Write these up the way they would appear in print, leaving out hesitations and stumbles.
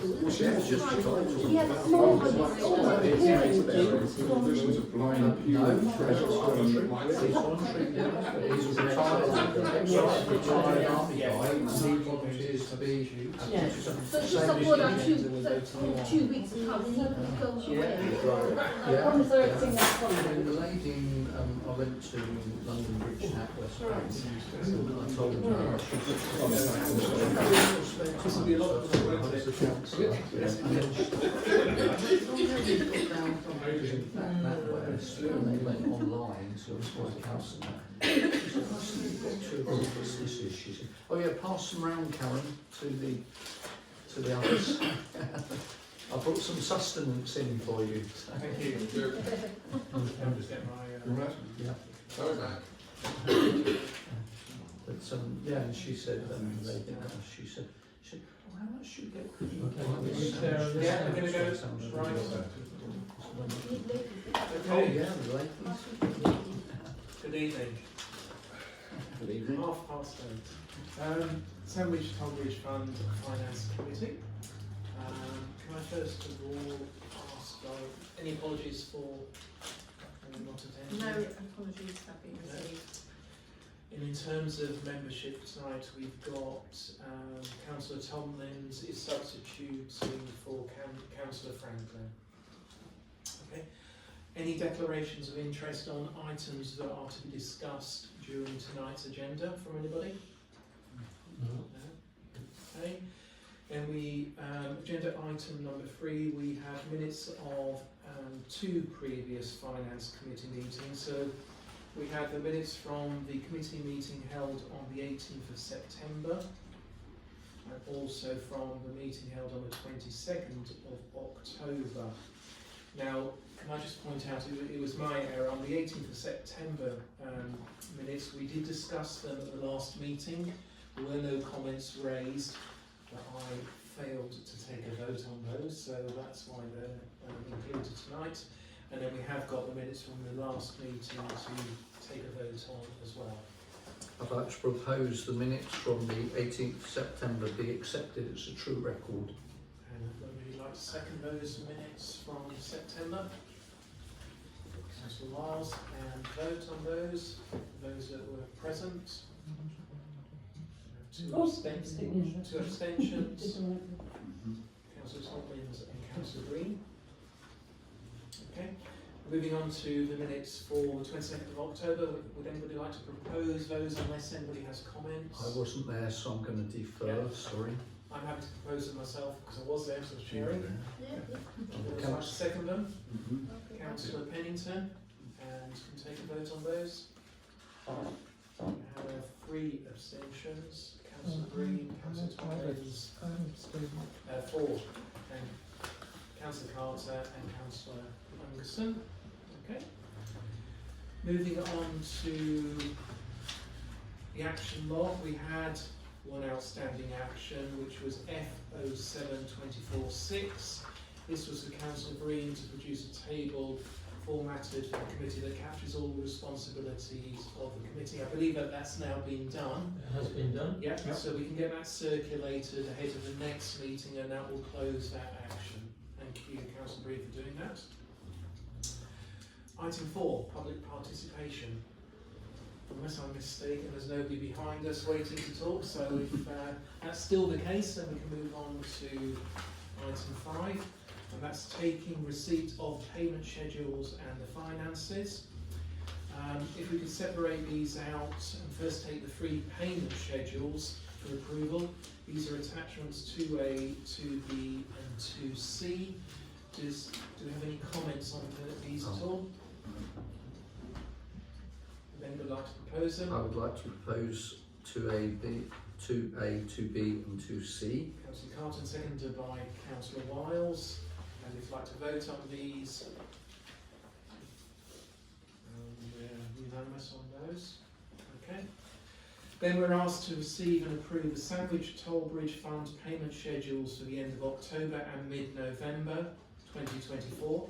school. Well, she was just retired. He had a small one. Visions of blind people. He's retired. Retired army guy, and he volunteers to be. So she supported 2 weeks of cover. He could go away. Yeah. What was the other thing that's And on? the lady, I went to London Bridge and West Bank, and I told her and they went online to a council. She said, "I see you've got 2 businesses." She said, "Oh yeah, pass them round, Karen, to the others." I brought some sustenance in for you. Thank you. I'm just getting my. Yeah. Sorry, Matt. But yeah, and she said, she said, "Oh, how much do you get?" Yeah, we're going to go right. Oh yeah, the ladies. Good evening. Good evening. 8:30. Sandwich Tonbridge Fund Finance Committee. Can I first of all ask, any apologies for not attending? No apologies have been received. And in terms of membership tonight, we've got Councillor Tomlins is substituting for Councillor Franklin. Okay. Any declarations of interest on items that are to be discussed during tonight's agenda from anybody? No. Okay. Then we, agenda item number 3, we have minutes of 2 previous Finance Committee meetings. So we have the minutes from the committee meeting held on the 18th of September, and also from the meeting held on the 22nd of October. Now, can I just point out, it was my error, on the 18th of September minutes, we did discuss them at the last meeting. There were no comments raised, but I failed to take a vote on those, so that's why they're included tonight. And then we have got the minutes from the last meeting to take a vote on as well. I'd like to propose the minutes from the 18th of September be accepted as a true record. And would you like to second those minutes from September? Councillor Wiles, and vote on those that were present. 2 abstentions. 2 abstentions. Councillor Tomlins and Councillor Green. Okay. Moving on to the minutes for the 22nd of October. Would anybody like to propose those unless anybody has comments? I wasn't there, so I'm going to defer. Yeah. Sorry. I'm happy to propose them myself because I was there, so I was chairing. Would you like to second them? Councillor Pennington, and can take a vote on those. We have 3 abstentions. Councillor Green, Councillor Tomlins, 4, and Councillor Carter and Councillor Ferguson. Okay. Moving on to the action log, we had one outstanding action, which was F0724-6. This was for Councillor Green to produce a table formatted for the committee that captures all the responsibilities of the committee. I believe that that's now been done. It has been done. Yeah, so we can get that circulated ahead of the next meeting, and that will close that action. Thank you, Councillor Green, for doing that. Item 4, public participation. Unless I'm mistaken, there's nobody behind us waiting to talk, so if that's still the case, then we can move on to item 5, and that's taking receipt of payment schedules and the finances. If we could separate these out and first take the 3 payment schedules for approval. These are attachments 2A, 2B and 2C. Do we have any comments on these at all? Would anybody like to propose them? I would like to propose 2A, 2B and 2C. Councillor Carton, seconded by Councillor Wiles. And if you'd like to vote on these, we're unanimous on those. Okay. Then we're asked to receive and approve the Sandwich Tollbridge Fund payment schedules for the end of October and mid-November 2024.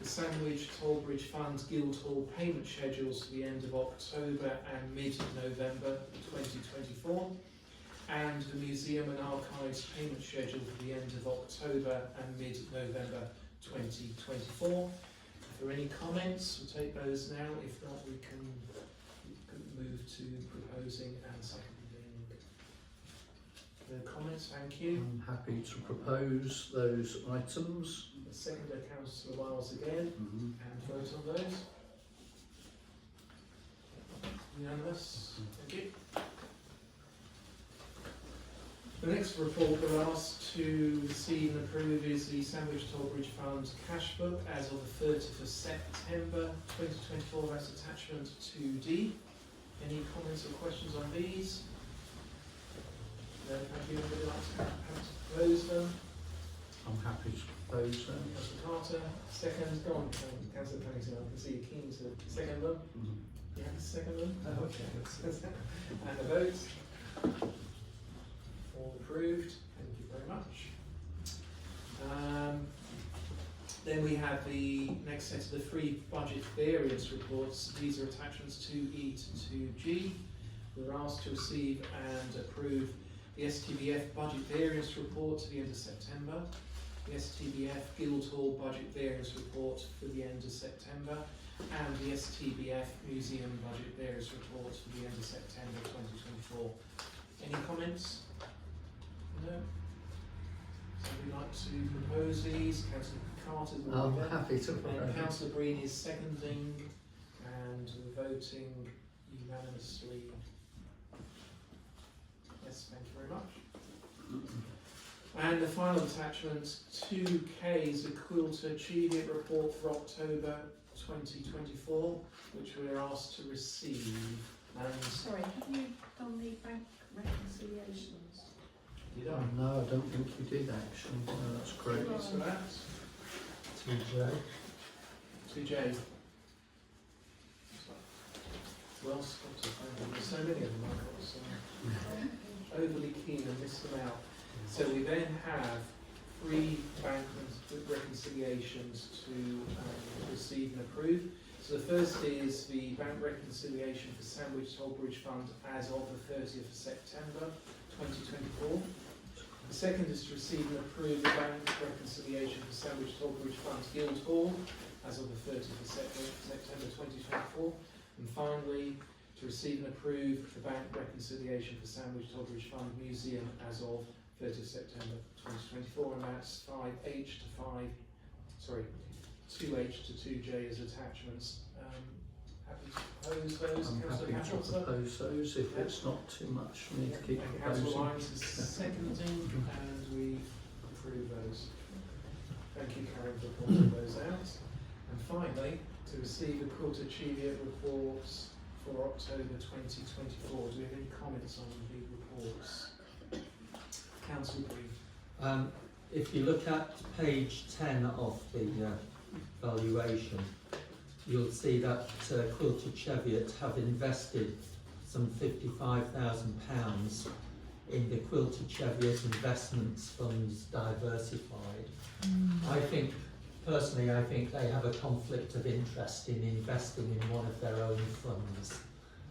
The Sandwich Tollbridge Fund Guildhall payment schedules for the end of October and mid-November 2024. and the Museum and Archives payment schedule for the end of October and mid-November 2024. If there are any comments, we'll take those now. If not, we can move to proposing and seconding. The comments, thank you. I'm happy to propose those items. The seconder, Councillor Wiles again, and vote on those. Unanimous, thank you. The next report we're asked to receive and approve is the Sandwich Tollbridge Fund cash book as of the 30th of September 2024. That's attachment 2D. Any comments or questions on these? No, thank you. Anybody like to propose them? I'm happy to propose them. Councillor Carter, second. Go on, Councillor Pennington. I can see you're keen to second them. Yeah, second them. Oh, okay. And a vote. All approved. Thank you very much. Then we have the next set of the three budget variance reports. These are attachments 2E to 2G. We're asked to receive and approve the STBF budget variance report to the end of September, the STBF Guildhall budget variance report for the end of September, and the STBF Museum budget variance report for the end of September 2024. Any comments? No? So we'd like to propose these. Councillor Carter's I'm moving. happy to And propose. Councillor Breen is seconding, and we're voting unanimously. Yes, thank you very much. And the final attachment, 2K, is the Quilter Cheviot report for October 2024, which we're asked to receive. And Sorry, have you done the bank reconciliations? you Oh, don't. no, I don't think we did actually. No, that's great. Thanks for that. 2J. 2J. Well spotted, thank you. There's so many of them, I've got so overly keen and missed them out. So we then have three bank reconciliations to receive and approve. So the first is the bank reconciliation for Sandwich Tollbridge Fund as of the 30th of September 2024. The second is to receive and approve the bank reconciliation for Sandwich Tollbridge Fund Guildhall as of the 30th of September 2024. And finally, to receive and approve the bank reconciliation for Sandwich Tollbridge Fund Museum as of 30th September 2024, and that's 2H to 2J as attachments. Happy to propose those, I'm Councillor happy to Councillor. propose those if it's not too much for me to keep And Councillor proposing. Lyons is seconding, and we approve those. Thank you, Karen, for pointing those out. And finally, to receive the Quilter Cheviot reports for October 2024. Do we have any comments on the reports? Councillor Green. If you look at page 10 of the valuation, you'll see that Quilter Cheviot have invested some £55,000 in the Quilter Cheviot Investments Funds Diversified. Personally, I think they have a conflict of interest in investing in one of their own funds.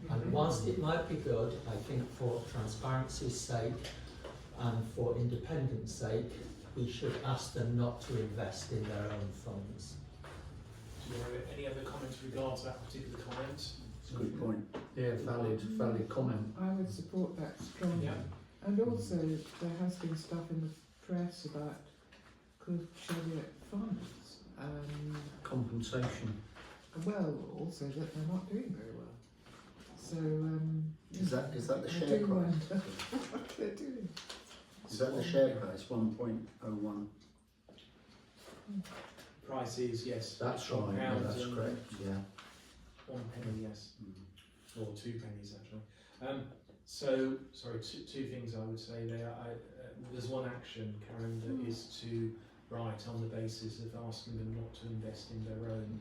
And whilst it might be good, I think for transparency's sake and for independence sake, we should ask them not to invest in their own funds. Do you have any other comments regards that particular comment? It's a good point. Yeah, valid comment. I would support that strongly. Yeah. And also, there has been stuff in the press about Cheviot funds. Compensation. Well, also that they're not doing very well. So, Is that the I share do price? wonder what they're doing. Is that the share price? 1.01. Price is, yes. That's right, yeah, £1 that's and correct, yeah. 1 penny, yes. Or 2 pennies, actually. So, sorry, two things I would say there. There's one action, Karen, that is to write on the basis of asking them not to invest in their own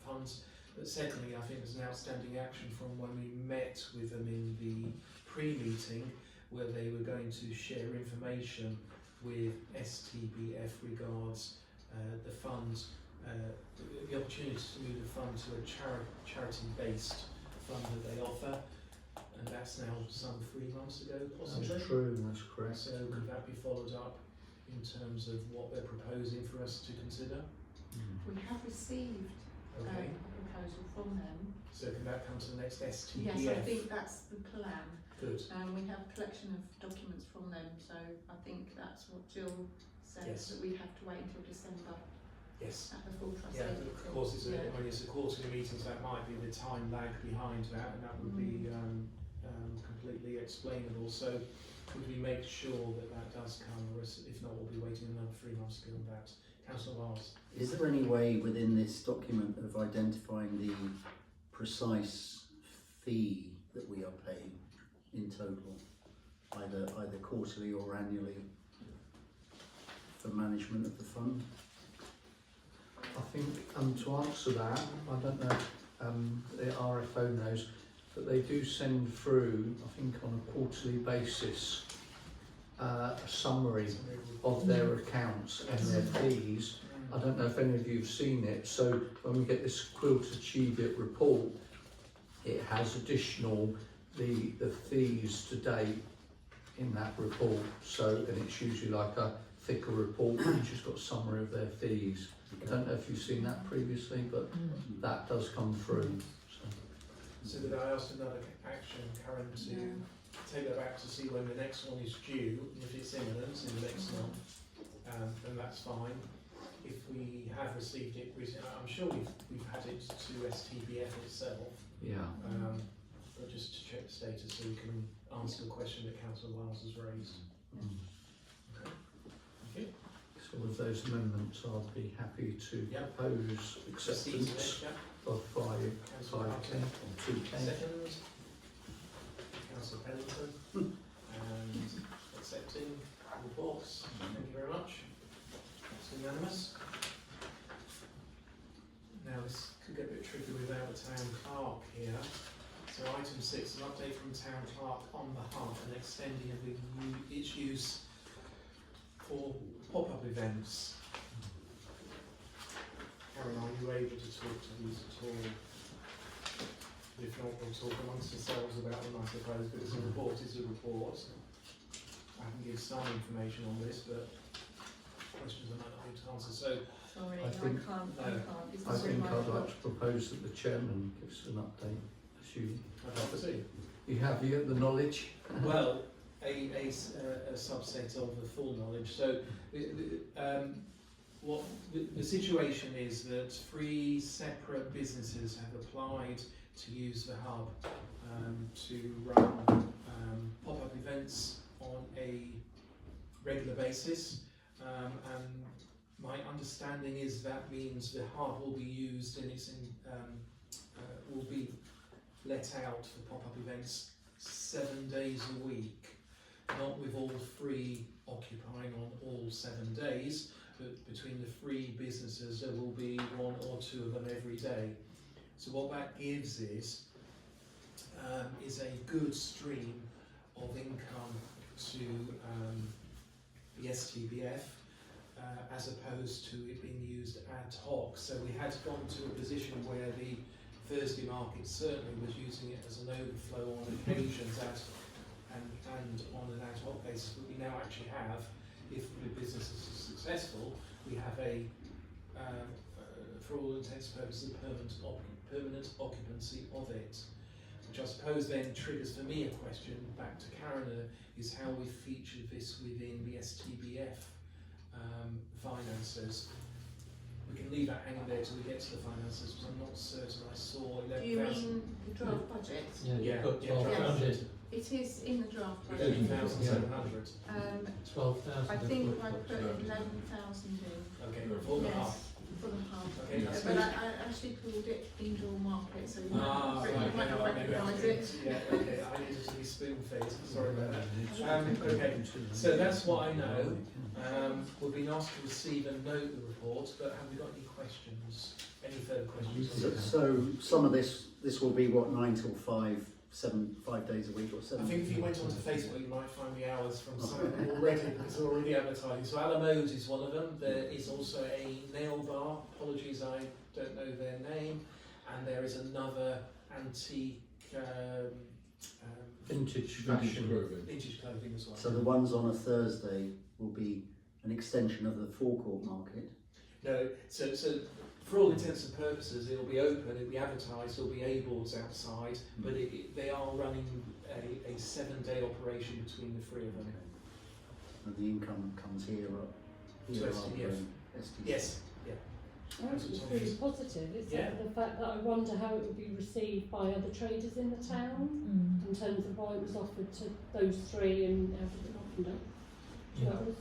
funds. But secondly, I think there's an outstanding action from when we met with them in the pre-meeting, where they were going to share information with STBF regards the fund, the opportunity to move the fund to a charity-based fund that they offer. and that's now some 3 months ago, possibly. That's true, that's correct. So could that be followed up in terms of what they're proposing for us to consider? Mm. We have received Okay, a proposal from them. so can that come to the next STBF? Yes, I think that's the plan. Good. We have a collection of documents from them, so I think that's what Jill said, Yes. that we'd have to wait until December Yes. at the full trustee. Yeah, of course, when it's a quarterly meeting, so that might be the time lag behind that, and that would be completely explainable. So could we make sure that that does come, or if not, we'll be waiting another 3 months beyond that? Councillor Vars. Is there any way within this document of identifying the precise fee that we are paying in total, either quarterly or annually, for management of the fund? I think to answer that, I don't know if the RFO knows, but they do send through, I think on a quarterly basis, a summary of their accounts and their fees. I don't know if any of you have seen it, so when we get this Quilter Cheviot report, it has additional, the fees to date in that report, so, and it's usually like a thicker report which has got a summary of their fees. I don't know if you've seen that previously, but that does come through. So did I ask another action, Karen, to take that back to see when the next one is due, and if it's imminent in the next month, then that's fine. If we have received it, I'm sure we've had it to STBF itself, Yeah. but just to check the status so we can answer the question that Councillor Wiles has raised. Okay. Thank you. So with those amendments, I'll be happy to Yep. propose acceptance of 5K or 2K. Second. Councillor Pennington. And accepting reports. Thank you very much. It's unanimous. Now this could get a bit tricky without the town clerk here. So item 6, an update from the town clerk on the hub and extending its use for pop-up events. Karen, are you able to talk to these at all? If not, we'll talk amongst ourselves about them, I suppose, because a report is a report. I can give some information on this, but questions I might not be able to answer. So, Sorry, I I think- can't. It's I not think in my I'd like report. to propose that the chairman gives an update, assuming I'd like to see. you have the knowledge. Well, a subset of the full knowledge. So, the situation is that 3 separate businesses have applied to use the hub to run pop-up events on a regular basis, and my understanding is that means the hub will be used and will be let out for pop-up events 7 days a week, not with all 3 occupying on all 7 days, but between the 3 businesses there will be 1 or 2 of them every day. So what that gives is a good stream of income to the STBF, as opposed to it being used ad hoc. So we had gone to a position where the Thursday market certainly was using it as an overflow on occasions and on an ad hoc basis, but we now actually have, if the business is successful, we have a for all intents and purposes, permanent occupancy of it, which I suppose then triggers for me a question back to Karen, is how we featured this within the STBF finances. We can leave that hanging there till we get to the finances, because I'm not certain I saw Do you 11,000. mean the draft budget? Yeah, Put yeah, 12,000. It is in the draft budget. 13,700. 12,000. I think I put 11,000 in. Okay, for the hub. Yes, for the hub. Okay, that's But good. I actually called it indoor market, so you Ah, right, might not okay, recognise it. yeah, okay, I needed to be spoon-fed, sorry about that. Okay, so that's what I know. We've been asked to receive and note the report, but have we got any questions? Any further questions? So some of this will be what, 9 till 5, 5 days a week or 7? I think if you went onto Facebook, you might find the hours from some already, it's already advertising. So Alamo's is one of them. There is also a nail bar, apologies I don't know their name, and there is another antique Vintage fashion. vintage clothing as well. So the ones on a Thursday will be an extension of the forecourt market. No, so for all intents and purposes, it'll be open, it'll be advertised, there'll be A-boards outside, but they are running a 7-day operation between the three of them. And the income comes here up To rather STBF. than STBF. Yes, yeah. I think it's really positive, except Yeah. for the fact that I wonder how it would be received by other traders in the town, in terms of why it was offered to those three and how did it not come down to Yeah. others.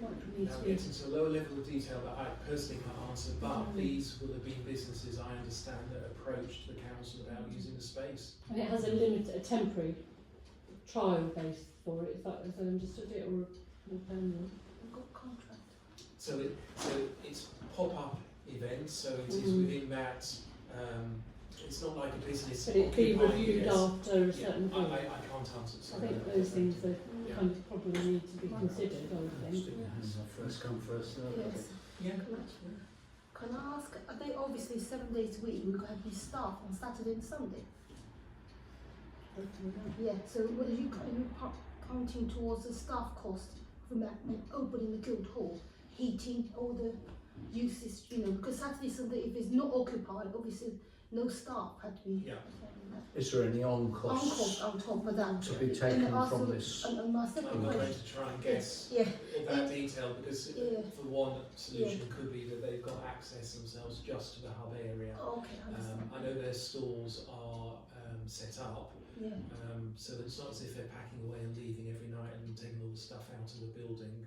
Might need Now to we be. get into a lower level of detail that I personally can't answer, but these will have been businesses, I understand, that approached the council about using the space. And it has a temporary trial base for it, is that as I understood it, or permanent? We've got contract. So it's pop-up events, so it is within that, it's not like a business. But it'd be occupying, reviewed yes. after a Yeah, certain I point. can't answer. I sorry. think those things are Yeah. kind of probably need to be considered, I would think. First come, first served. I Yes. think. Yeah. Can I ask, are they obviously 7 days a week, we're going to be staff on Saturday and Sunday? Yeah, so what are you counting towards the staff cost from that opening the guild hall, heating, all the uses, because Saturday, Sunday, if it's not occupied, obviously no staff had to be. Yeah. Is there any on On costs cost on top of that. to be And taken also- from this? And my second I'm not going question, to try and guess yeah, that detail because Yeah. for one solution could be that they've got access themselves just to the hub area. okay, I understand. I know their stalls are set up, Yeah, so that it's not as if they're packing away and leaving every night and taking all the stuff out of the building.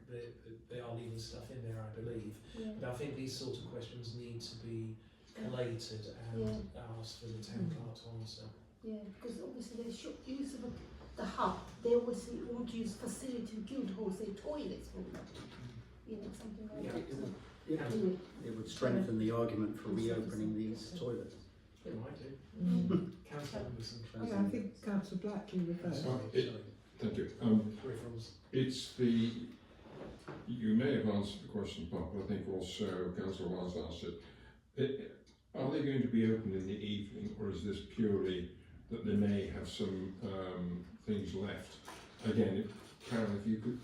They are leaving stuff in there, I believe. yeah, But I think these sort of questions need to be collated and asked for the town clerk to answer. yeah, because obviously they should use of the hub, they obviously want to use facility, guild hall, say toilets for them, something like Yeah. that. So, Yeah, anyway, it would strengthen the argument for reopening these toilets. It might do. Councillor Anderson. Yeah, I think Councillor Blackley referred. Sorry, thank you. Peripherals. It's the, you may have answered the question, but I think also Councillor Wise asked it. Are they going to be open in the evening, or is this purely that they may have some things left? Again, Karen, if you could,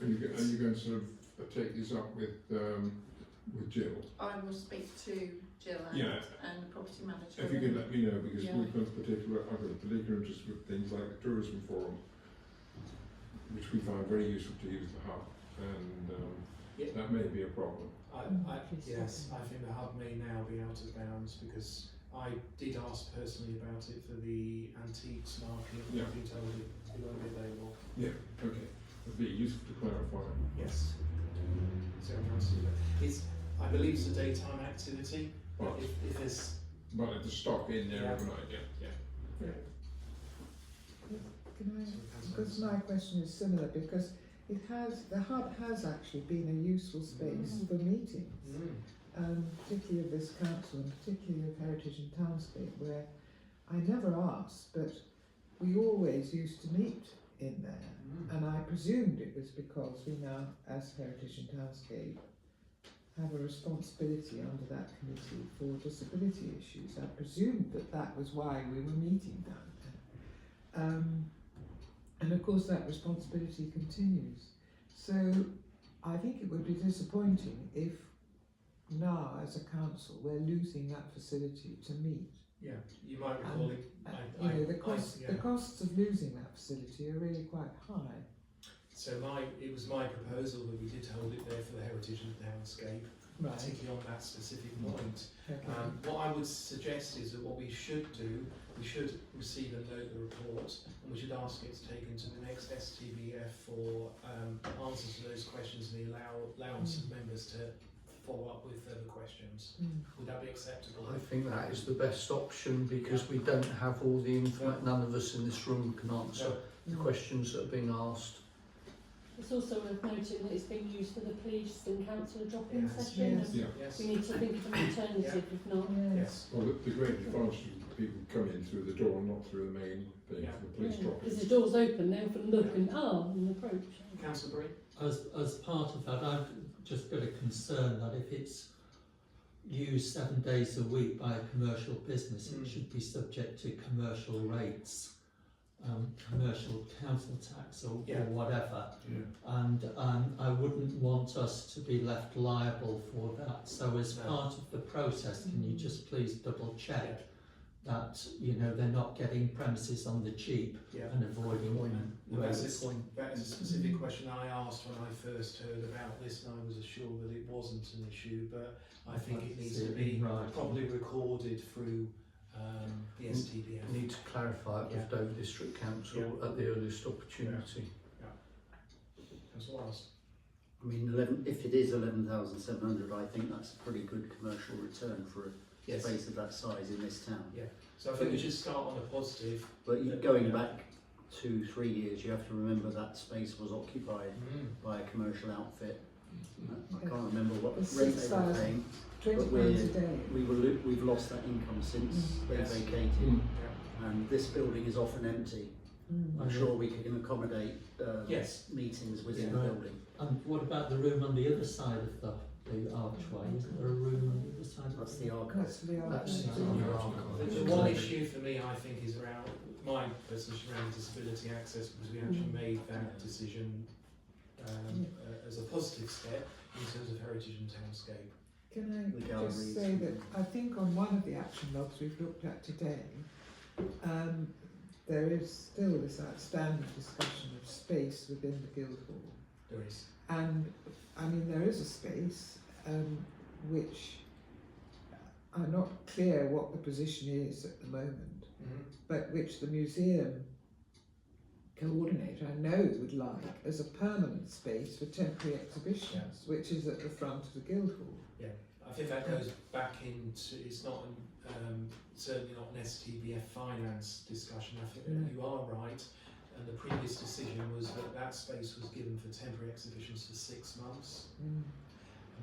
are you going to sort of take this up with Jill? I will speak to Jill and the property manager. If you could let me know, because Yeah. we've got I've got a particular interest with things like the tourism forum, which we find very useful to use the hub, and Yeah. that may be a problem. Yes, I think the hub may now be out of bounds because I did ask personally about it for the antiques market. Yeah. I've been told it won't be available. Yeah, okay. It'd be useful to clarify. Yes. So it's, I believe it's a daytime activity. But, If there's but it's a stock in there Yeah. overnight, yeah. Can I, because my question is similar, because the hub has actually been a useful space for meetings, particularly of this council and particularly of Heritage and Townscape, where I never asked, but we always used to meet in there, and I presumed it was because we now, as Heritage and Townscape, have a responsibility under that committee for disability issues. I presumed that was why we were meeting down there. And of course that responsibility continues. So I think it would be disappointing if now as a council we're losing that facility to meet. Yeah, you might recall it. The costs of losing that facility are really quite high. So it was my proposal that we did hold it there for the Heritage and Townscape, particularly on that specific point. Okay. What I would suggest is that what we should do, we should receive and note the report, and we should ask it taken to the next STBF for answers to those questions and the allowance of members to follow up with further questions. Would that be acceptable? I think that is the best option, because we don't have all the information, none of us in this room can answer the questions that are being asked. It's also worth noting that it's being used for the police and councillor drop-in Yes. session. Yes. Yeah. Yes. We need to think of an alternative if not. Yes. Well, the great advantage is people come in through the door, not through the main thing, Yeah. for the police drop Because the door's open, they often look and approach. Councillor Bree? As part of that, I've just got a concern that if it's used 7 days a week by a commercial business, it should be subject to commercial rates. commercial council tax or Yeah. whatever. Yeah. And I wouldn't want us to be left liable for that. So as No. part of the process, can you just please double check that, you know, they're not getting premises on the cheap Yeah. and avoiding And that's rates? that is a specific question I asked when I first heard about this, and I was assured that it wasn't an issue, but I think it needs to be Right. properly recorded through the STBF. Need to clarify it with Dover District Council at the earliest opportunity. Councillor Wallace. I mean, if it is 11,700, I think that's a pretty good commercial return for a Yes. space of that size in this town. So I think we should start on a positive. But going back 2-3 years, you have to remember that space was occupied by a commercial outfit. I can't remember what It's rate they were 6,000. paying. £20 a day. We've lost that income since they Yes. vacated, Yeah. and this building is often empty. I'm sure we can accommodate Yes. meetings within Yeah. the building. And what about the room on the other side of the archway? Isn't there a room on the other side of That's the the archive. That's for the That's archive. The one issue for me, I think, is around my personal issue around disability access, because we actually made that decision as a positive step in terms of heritage and townscape. Can The I galleries. just say that I think on one of the action logs we've looked at today, there is still this outstanding discussion of space within the Guildhall. There is. And I mean, there is a space which I'm not clear what the position is at the moment, but which the museum coordinator I know would like as a permanent space for temporary exhibitions, which is at the front of the Guildhall. I think that goes back into, it's not certainly not an STBF finance discussion. I think that you are right, and the previous decision was that that space was given for temporary exhibitions for 6 months, and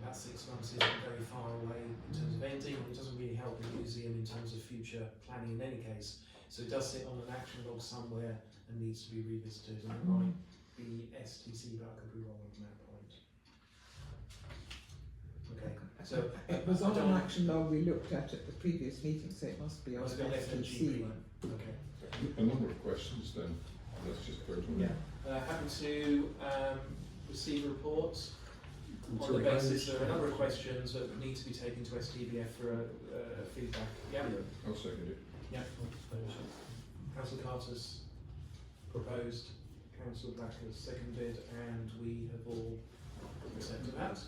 that 6 months isn't very far away in terms of ending, and it doesn't really help the museum in terms of future planning in any case. So it does sit on an action log somewhere and needs to be revisited, and it might be STC, but I could be wrong on that point. Okay, so It was on an action log we looked at the previous meeting, so it must be on Was it on FTC. FTC? Okay. A number of questions then. Let's just vote on it. Happy to receive reports on Until the it basis goes- there are a number of questions that need to be taken to STBF for feedback. Yeah. I'll second it. Councillor Carter's proposed, Councillor Black has seconded, and we have all accepted that.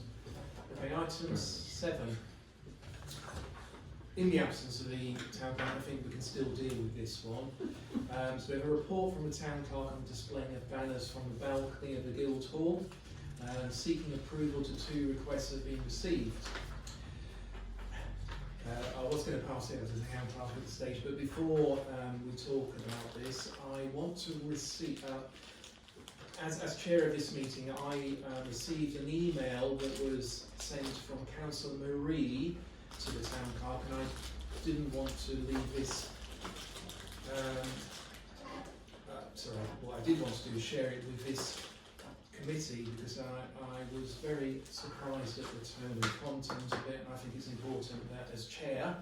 Okay, item 7. In the absence of the town clerk, I think we can still deal with this one. So we have a report from the town clerk on displaying of banners from the balcony of the Guildhall, seeking approval to 2 requests that have been received. I was going to pass it over to the town clerk at the stage, but before we talk about this, I want to receive, as chair of this meeting, I received an email that was sent from Councillor Marie to the town clerk, and I didn't want to leave this. What I did want to do is share it with this committee, because I was very surprised at the tone and content of it, and I think it's important that as chair,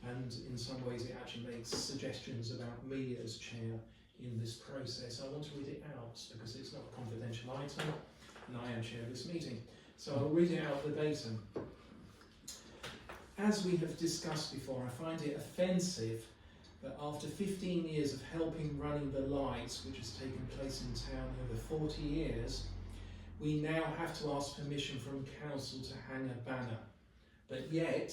and in some ways it actually makes suggestions about me as chair in this process. I want to read it out because it's not a confidential item, and I am chair of this meeting. So I'll read it out verbatim. As we have discussed before, I find it offensive that after 15 years of helping running the lights, which has taken place in town over 40 years, we now have to ask permission from council to hang a banner. But yet,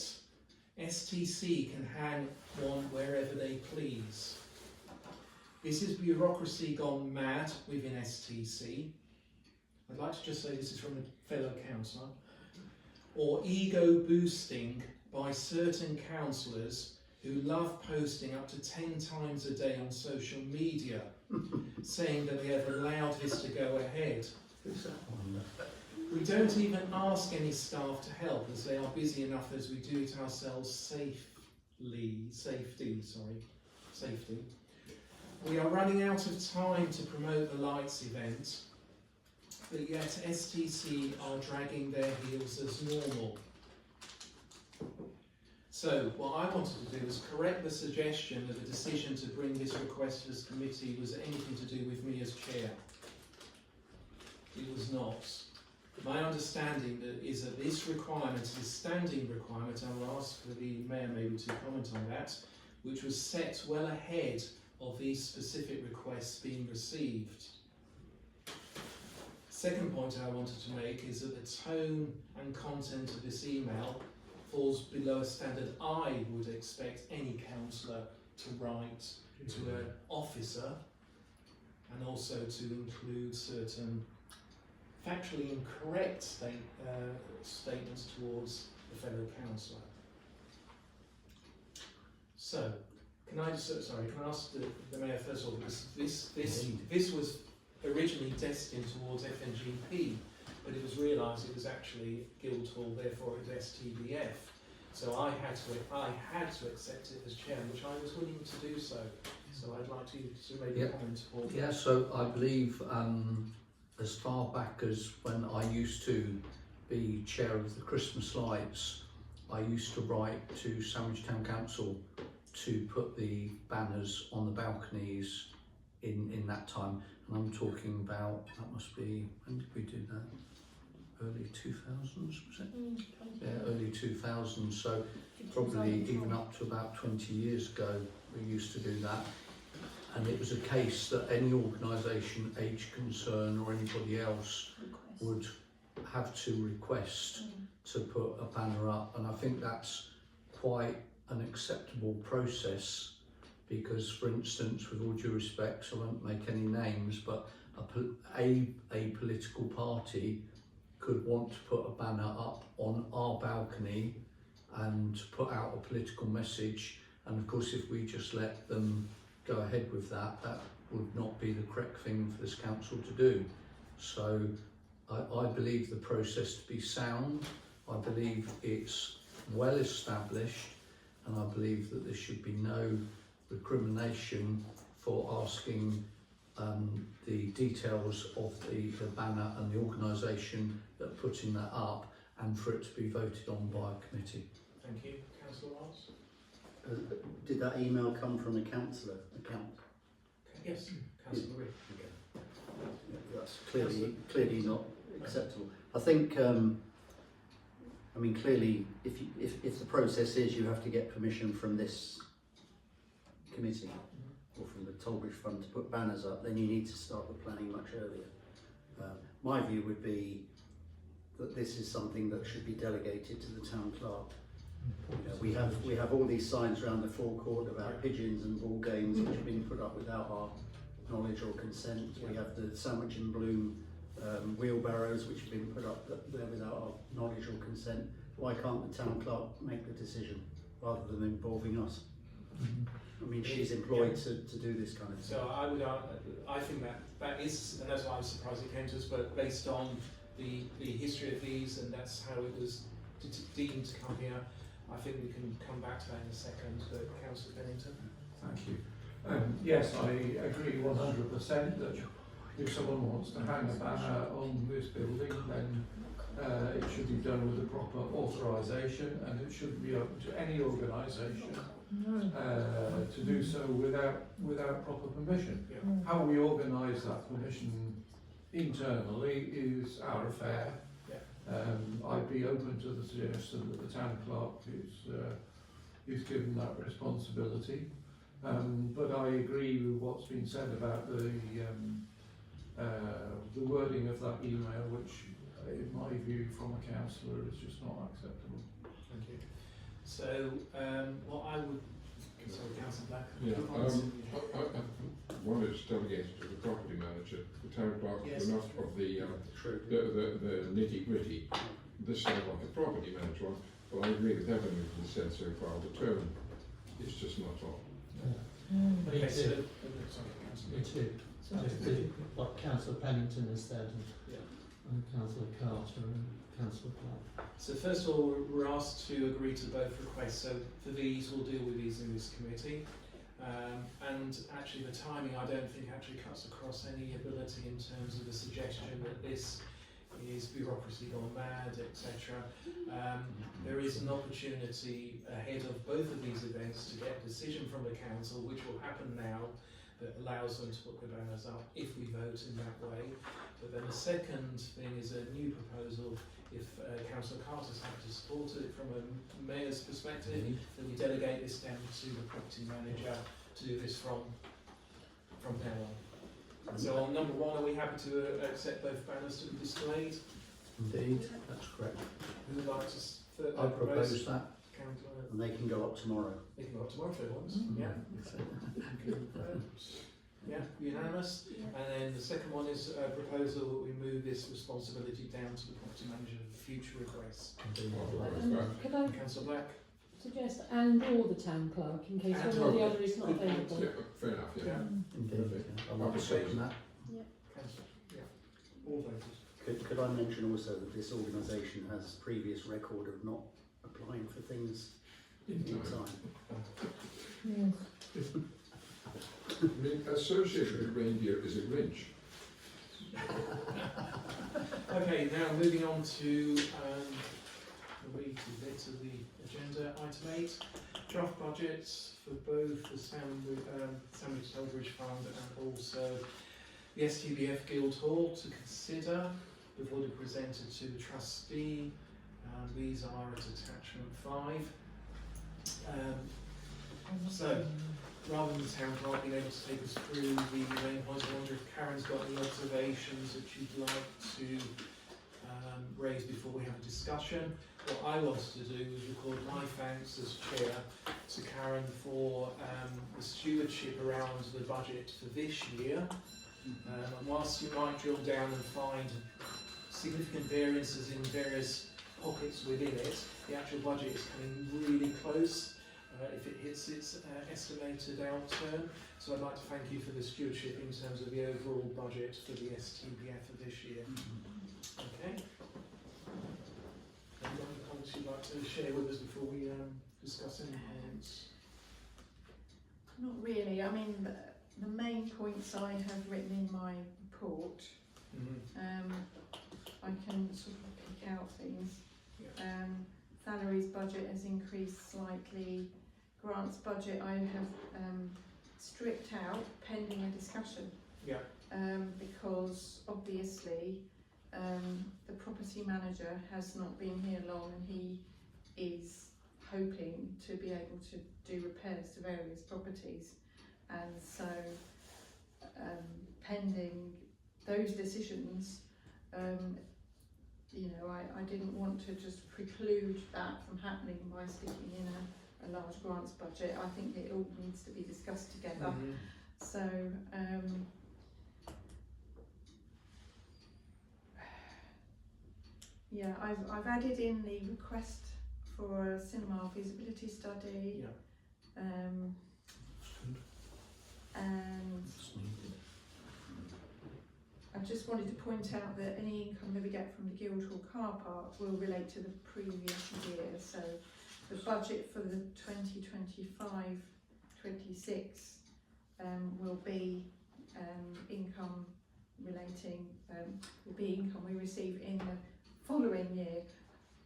STC can hang one wherever they please. This is bureaucracy gone mad within STC. I'd like to just say this is from a fellow councillor. Or ego boosting by certain councillors who love posting up to 10 times a day on social media, saying that they have allowed this to go ahead. Who's that one? We don't even ask any staff to help, as they are busy enough as we do it ourselves safety. We are running out of time to promote the lights event, but yet STC are dragging their heels as normal. So what I wanted to do was correct the suggestion that the decision to bring this request to this committee was anything to do with me as chair. It was not. My understanding is that this requirement is a standing requirement, and I'll ask for the Mayor maybe to comment on that, which was set well ahead of these specific requests being received. Second point I wanted to make is that the tone and content of this email falls below a standard I would expect any councillor to write to an officer, and also to include certain factually incorrect statements towards the fellow councillor. So, can I just, can I ask the Mayor first of all, because this was originally destined towards FNGP, but it was realised it was actually Guildhall, therefore it was STBF. So I had to accept it as chair, which I was willing to do so. So I'd like to make a comment. Or yeah, so I believe as far back as when I used to be chair of the Christmas lights, I used to write to Sandwich Town Council to put the banners on the balconies in that time. And I'm talking about, that must be, when did we do that? Early 2000s, was it? Yeah, early 2000s, so probably even up to about 20 years ago we used to do that. And it was a case that any organisation, Age Concern or anybody else would have to request to put a banner up, and I think that's quite an acceptable process, because for instance, with all due respect, I won't make any names, but a political party could want to put a banner up on our balcony and put out a political message, and of course if we just let them go ahead with that, that would not be the correct thing for this council to do. So I believe the process to be sound, I believe it's well established, and I believe that there should be no recrimination for asking the details of the banner and the organisation that are putting that up, and for it to be voted on by a committee. thank you, Councillor Ross. Did that email come from a councillor account? Yes, Councillor Reid. Okay. Yeah, that's clearly not acceptable. I think, I mean, clearly, if the process is you have to get permission from this committee or from the Tollbridge Fund to put banners up, then you need to start the planning much earlier. My view would be that this is something that should be delegated to the town clerk. You know, we have all these signs around the forecourt about pigeons and ball games which have been put up without our knowledge or consent. We have the Sandwich in Bloom wheelbarrows which have been put up there without our knowledge or consent. Why can't the town clerk make the decision rather than involving us? I mean, she's employed to do this kind of thing. So I think that is, and that's why I was surprised it came to us, but based on the history of these, and that's how it was deemed to come here, I think we can come back to that in a second. But Councillor Bennington. Thank you. Yes, I agree 100% that if someone wants to hang a banner on this building, then it should be done with the proper authorisation, and it shouldn't be open to any organisation to do so without proper permission. Yeah. How we organise that permission internally is our affair. I'd be open to the suggestion that the town clerk is given that responsibility. But I agree with what's been said about the wording of that email, which, in my view, from a councillor, is just not acceptable. Thank you. So, what I would, sorry, Councillor Black. One is delegated to the property manager. The town clerk Yes, is enough of the nitty gritty. This sounds like a property manager one, but I agree with everything that's been said so far. The tone is just not on. Me Okay, so, too. sorry, Councillor. Me too. Just what Councillor Pennington has said, and Councillor Carter and Councillor Clark. So first of all, we're asked to agree to both requests. So for these, we'll deal with these in this committee. And actually the timing, I don't think actually cuts across any ability in terms of the suggestion that this is bureaucracy gone mad, etc. There is an opportunity ahead of both of these events to get a decision from the council, which will happen now, that allows them to put the banners up if we vote in that way. But then the second thing is a new proposal. If Councillor Carter's happy to support it from a mayor's perspective, then we delegate this down to the property manager to do this from now on. So on number one, are we happy to accept both banners to be displayed? Indeed, that's correct. Who would like to I propose that. Councillor, And they can go up tomorrow. they can go up tomorrow if they want. Mm. Yeah. We can vote. Yeah, unanimous. And then the second one is a proposal that we move this responsibility down to the property manager for future requests. Indeed. Could I Councillor Black? suggest and or the town clerk in case And one or the or- other is not Good point. available? Yeah, fair enough, yeah. Indeed. I'd like to second that. Councillor, yeah. All voted. Could I mention also that this organisation has previous record of not applying for things in time? Yes. I mean, associated with reindeer is a Grinch. Okay, now moving on to the weekly bit of the agenda, item 8, draft budgets for both the Sandwich Selvage Fund and also the STBF Guildhall to consider before they're presented to the trustee. These are at attachment 5. So, rather than the town clerk being able to take us through the main points, I wonder if Karen's got any observations that you'd like to raise before we have a discussion. What I wanted to do was record my thanks as chair to Karen for the stewardship around the budget for this year. And whilst you might drill down and find significant variances in various pockets within it, the actual budget is coming really close if it hits its estimated outturn. So I'd like to thank you for the stewardship in terms of the overall budget for the STBF for this year. Okay. Any other comments you'd like to share with us before we discuss any points? Not really. I mean, the main points I have written in my report, I can sort of pick out things. Yeah. Salaries budget has increased slightly. Grants budget I have stripped out pending a discussion. Yeah. Because obviously the property manager has not been here long and he is hoping to be able to do repairs to various properties, and so pending those decisions, you know, I didn't want to just preclude that from happening by sticking in a large grants budget. I think it all needs to be discussed together. So yeah, I've added in the request for a cinema feasibility study. Yeah. And I just wanted to point out that any income that we get from the Guildhall car park will relate to the previous year. So the budget for the 2025-26 will be income relating, will be income we receive in the following year,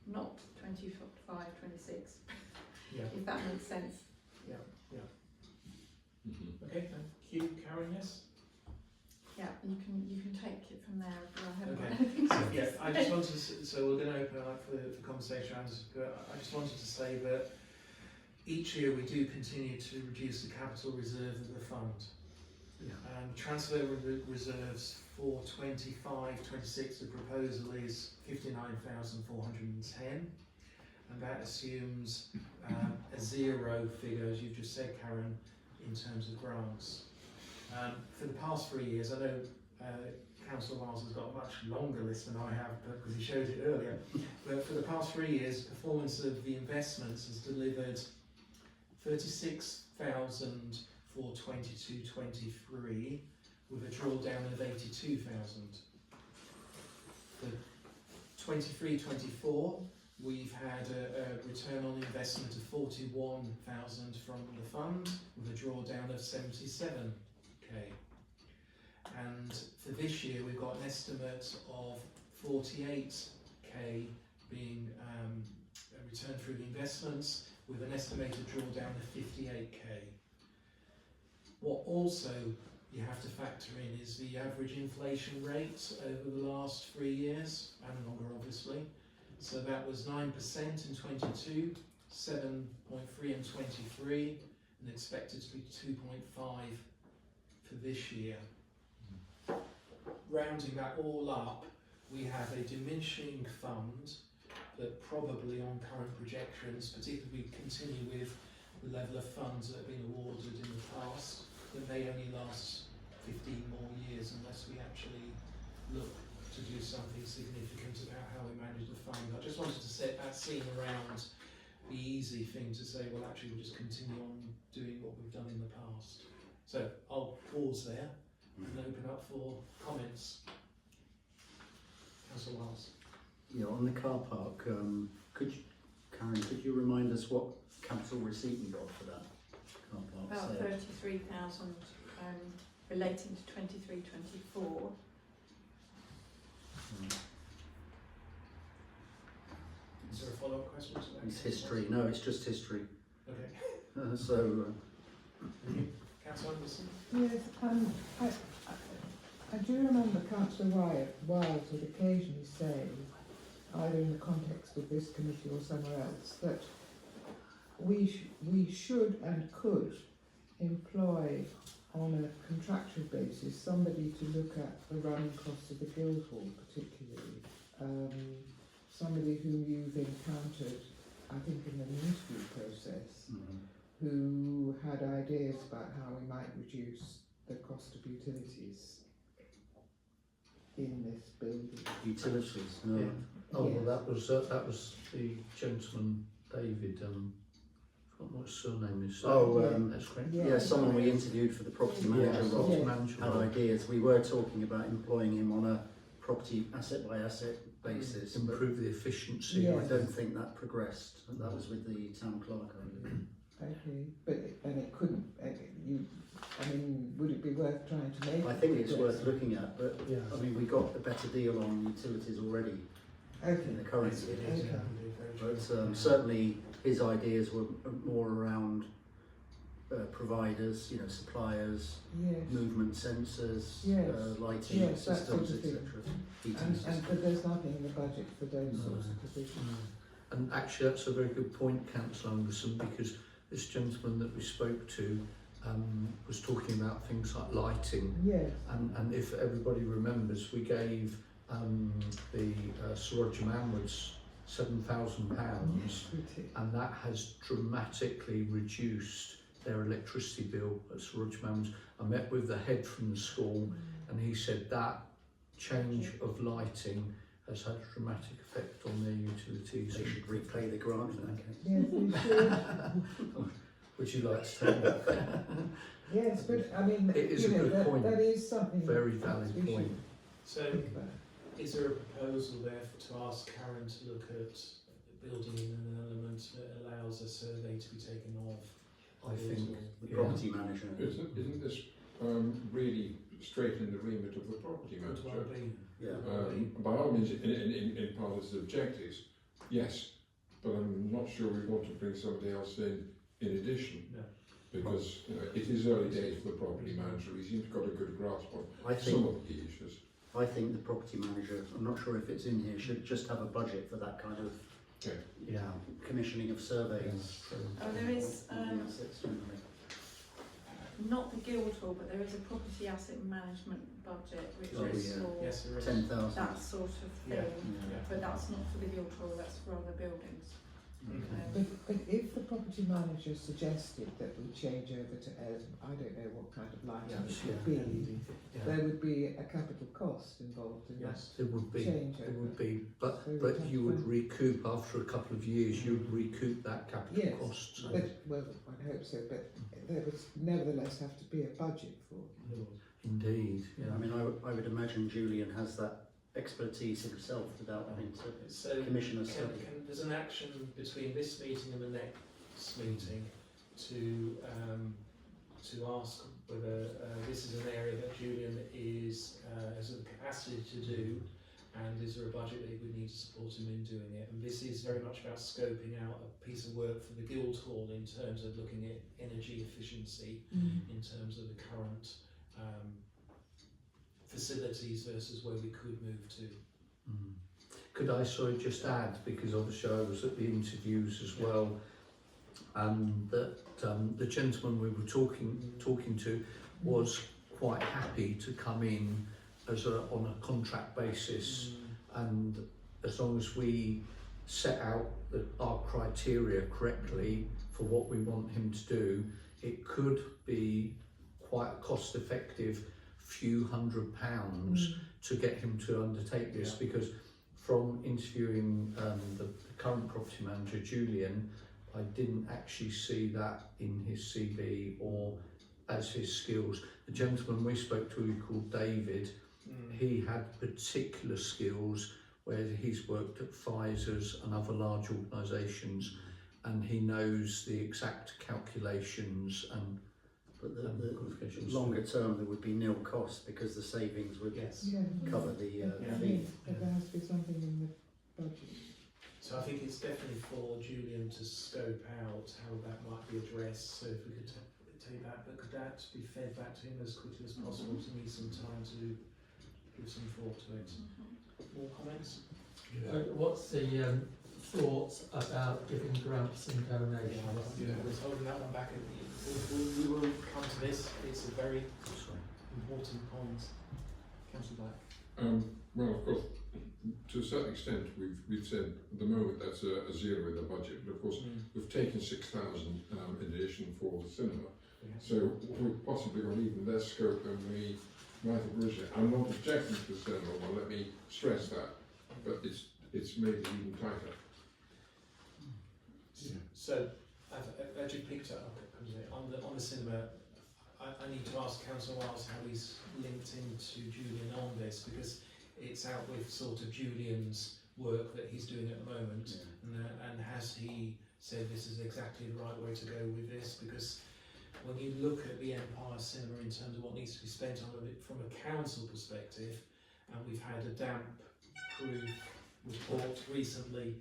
not 25-26. Yeah. If that makes sense. Okay, thank you, Karen. Yes. Yeah, you can take it from there. If I haven't got Okay. anything else to Yeah, say. I just wanted to, so we're going to open it up for conversation around this, but I just wanted to say that each year we do continue to reduce the capital reserve of the fund. Transfer reserves for 25-26, the proposal is 59,410, and that assumes a zero figure, as you've just said, Karen, in terms of grants. For the past 3 years, I know Councillor Miles has got a much longer list than I have because he showed it earlier, but for the past 3 years, performance of the investments has delivered 36,000 for 22-23 with a drawdown of 82,000. For 23-24, we've had a return on investment of 41,000 from the fund with a drawdown of 77k. And for this year, we've got an estimate of 48k being returned through the investments, with an estimated drawdown of 58k. What also you have to factor in is the average inflation rate over the last 3 years, and longer obviously. So that was 9% in 22, 7.3 in 23, and expected to be 2.5 for this year. Rounding that all up, we have a diminishing fund that probably on current projections, particularly if we continue with the level of funds that have been awarded in the past, that may only last 15 more years unless we actually look to do something significant about how we manage the fund. I just wanted to set that scene around the easy thing to say, well actually we'll just continue on doing what we've done in the past. So I'll pause there and open up for comments. Councillor Wiles. Yeah, on the car park, Karen, could you remind us what capital receipt we got for that car park About sale? 33,000 relating to 23-24. Is there a follow-up question to that? It's history. No, it's just history. Okay. Councillor Anderson? Yes, I do remember Councillor Wiles would occasionally say, either in the context of this committee or somewhere else, that we should and could employ on a contractual basis somebody to look at the running costs of the Guildhall particularly, somebody whom you've encountered, I think, in an interview process, who had ideas about how we might reduce the cost of utilities in this building. Utilities, no. Yeah. Oh, Yes. well, that was the gentleman, David, I forgot what his surname is. That's correct. Yeah, someone we interviewed for the property manager role property manager had role. ideas. We were talking about employing him on a property asset by asset basis. but Improve the efficiency. Yeah. I don't think that progressed. That was with the town clerk, I believe. Okay, but it couldn't. Would it be worth trying to make? I think it's worth looking at, but Yeah. I mean, we got a better deal on utilities already Okay. in the current It year. is, Okay. very But true. certainly his ideas were more around providers, suppliers, Yes. movement sensors, Yes. lighting Yes, that sort systems, of thing. etc. Heating And systems. but there's nothing in the budget for those No. sorts of provisions. And actually, that's a very good point, Councillor Anderson, because this gentleman that we spoke to was talking about things like lighting. Yes. And if everybody remembers, we gave the Sir Roger Manwoods £7,000, We did. and that has dramatically reduced their electricity bill at Sir Roger Manwoods. I met with the head from the school, and he said that change of lighting has had a dramatic effect on their utilities. They should repay the grant in that case. Yes, we should. Would you like to take that? Yes, but I mean, It is a good point. That is something. Very valid we should point. So, think about. is there a proposal there to ask Karen to look at building in an element that allows a survey to be taken of? I think The Yeah. property manager. Isn't this really straight in the remit of the property Could well manager? be. Yeah. Could well be. By all means, in part of his objectives, yes, but I'm not sure we want to bring somebody else in addition, No. because it is early days for the property manager. He seems to have got a good grasp on I some think of the issues. the property manager, I'm not sure if it's in here, should just have a budget for that kind of Yeah. commissioning of surveys. There is Assets generally. not the Guildhall, but there is a property asset management budget which Oh, is yeah. for Yes, there is. 10,000. that sort of thing. Yeah. Yeah. But that's not for the Guildhall, that's for other buildings. But if the property manager suggested that we change over to I don't know what kind of lighting it would be, there would be a capital cost involved in Yes. It would that be. change It over. would be, but So we'd but have you to- would recoup after a couple of years. You would recoup that capital Yes, cost. So But, well, I hope so, but there would nevertheless have to be a budget for it. indeed, Yeah, yeah. I mean, I would imagine Julian has that expertise himself without having to So, commission a study. there's an action between this meeting and the next meeting to ask whether this is an area that Julian has the capacity to do, and is there a budget that would need to support him in doing it? And this is very much about scoping out a piece of work for the Guildhall in terms of looking at energy efficiency, in terms of the current facilities versus where we could move to. Could I just add, because obviously I was at the interviews as well, and that the gentleman we were talking to was quite happy to come in as on a contract basis, and as long as we set out our criteria correctly for what we want him to do, it could be quite a cost-effective few £100 to get him to undertake this, because from interviewing the current property manager, Julian, I didn't actually see that in his CV or as his skills. The gentleman we spoke to, called David, he had particular skills where he's worked at Pfizer's and other large organisations, and he knows the exact calculations and But the longer term there would be nil cost because the savings would cover the fee. But there has to be something in the budget. So I think it's definitely for Julian to scope out how that might be addressed. So if we could take that, but could that be fed back to him as quickly as possible to need some time to give some thought to it? More comments? What's the thoughts about giving grants and donations? I was holding that one back. We will come to this. It's a very important point. Councillor Black. Well, of course, to a certain extent, we've said at the moment that's a zero in the budget, but of course we've taken 6,000 in addition for the cinema, so we've possibly got even less scope than we might have originally. I'm not objecting to the cinema, well, let me stress that, but it's made it even tighter. So, as you picked up on the cinema, I need to ask Councillor Wiles how he's linked into Julian on this, because it's out with sort of Julian's work that he's doing at the moment, and has he said this is exactly the right way to go with this? Because when you look at the Empire Cinema in terms of what needs to be spent on it from a council perspective, and we've had a damp proof report recently